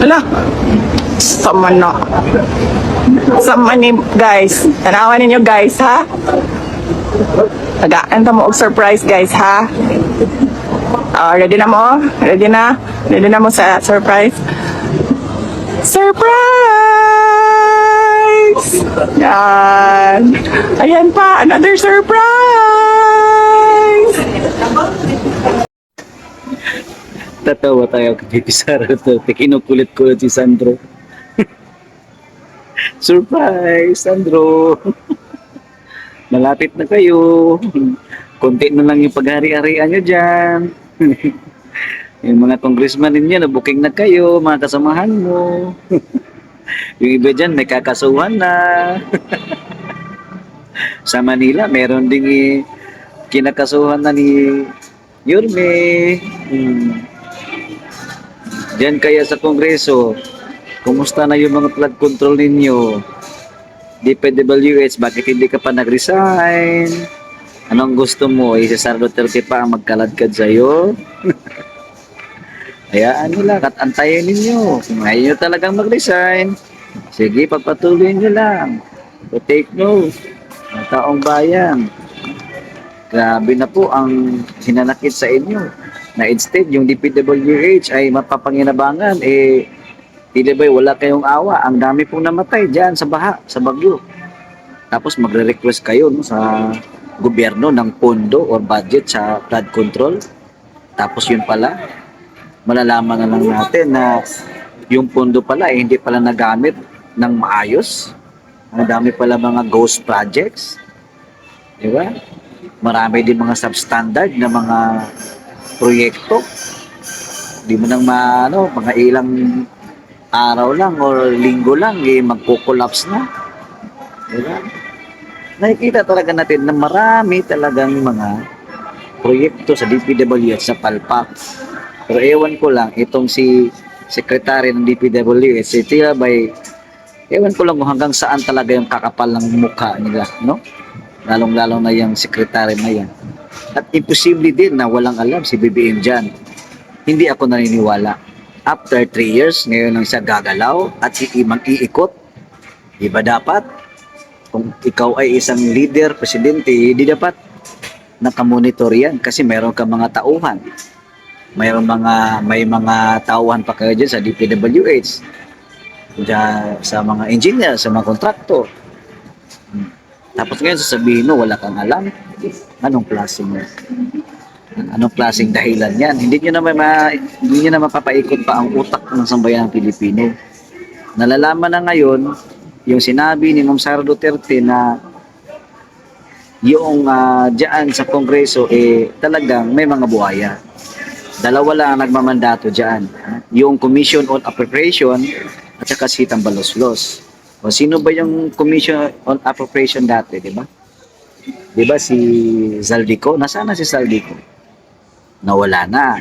Ala, sama na. Sama ni guys. Tanawan ninyo guys, ha? Tagaan ta mo og surprise guys, ha? Ready na mo? Ready na? Ready na mo sa surprise? Surprise! Yan. Ayan pa, another surprise! Tatawa tayo kay Pizarro to. Kinukulit-kulit si Sandro. Surprise, Sandro! Malapit na kayo. Konti na lang yung paghari-harian nyo dyan. Yung mga congressman ninyo, nabuking na kayo, mga kasamahan mo. Yung iba dyan, may kakasuhan na. Sa Manila, meron ding kinakasuhan na ni Yorme. Diyan kaya sa Kongreso, kumusta na yung mga flood control ninyo? DPWH, bakit hindi ka pa nag-resign? Anong gusto mo? Cesar Duterte pa ang magkaladkad sa'yo? Hayaan nila, antayin ninyo. Kung ayaw nyo talagang mag-resign, sige, pagpatuloy nyo lang. So take note, ng taong bayan. Grabe na po ang hinanakit sa inyo. Na instead, yung DPWH ay mapapanginabangan, tila ba'y wala kayong awa. Ang dami pong namatay dyan sa baha, sa bagyo. Tapos magre-request kayo no, sa gobyerno ng pondo or budget sa flood control. Tapos yun pala, malalaman na lang natin na yung pondo pala hindi pala nagamit ng maayos. Ang dami pala mga ghost projects. Di ba? Marami din mga substandard na mga proyekto. Di mo nang mga ilang araw lang or linggo lang, magko-collapse na. Diba? Nakikita talaga natin na marami talagang mga proyekto sa DPWH sa palpak. Pero ewan ko lang, itong si Secretary ng DPWH, si Tila Bay, ewan ko lang kung hanggang saan talaga yung kakapal ng mukha nila, no? Lalong-lalong na yung Secretary na yan. At imposible din na walang alam si BBM dyan. Hindi ako naniniwala. After 3 years, ngayon lang siya gagalaw at iikot. Di ba dapat? Kung ikaw ay isang leader, presidente, di dapat nakamonitor yan kasi mayroon ka mga tauhan. May mga tauhan pa kayo dyan sa DPWH. Dyan, sa mga engineer, sa mga kontraktor. Tapos ngayon sasabihin mo, wala kang alam. Anong klaseng dahilan yan? Hindi nyo na mapapaikot pa ang utak ng sambayan ng Pilipino. Nalalaman na ngayon, yung sinabi ni Ma'am Sara Duterte na yung dyan sa Kongreso, talagang may mga buhaya. Dalawa lang ang nagmamandato dyan. Yung Commission on Appropriation at saka si Tambaloslos. O sino ba yung Commission on Appropriation dati, di ba? Di ba si Zaldico? Nasaan na si Zaldico? Nawala na.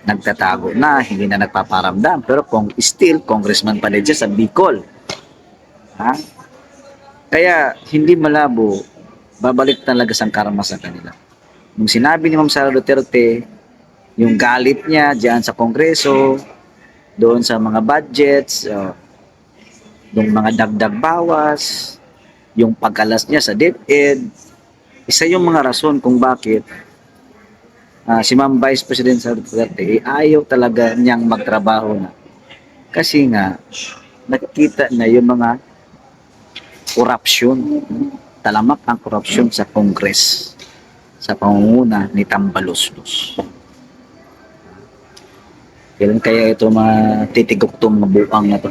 Nagtatago na, hindi na nagpaparamdam. Pero still, congressman pa rin dyan sa Bicol. Ha? Kaya, hindi malabo, babalik talaga sa karma sa kanila. Nung sinabi ni Ma'am Sara Duterte, yung galit niya dyan sa Kongreso, doon sa mga budgets, yung mga dagdag bawas, yung pagkalas niya sa DepEd, isa yung mga rason kung bakit si Ma'am Vice President Sara Duterte ayaw talaga niyang magtrabaho na. Kasi nga, nakikita na yung mga korupsyon. Talamak ang korupsyon sa Congress sa pangunguna ni Tambaloslos. Kailan kaya ito matitigok itong buang na to?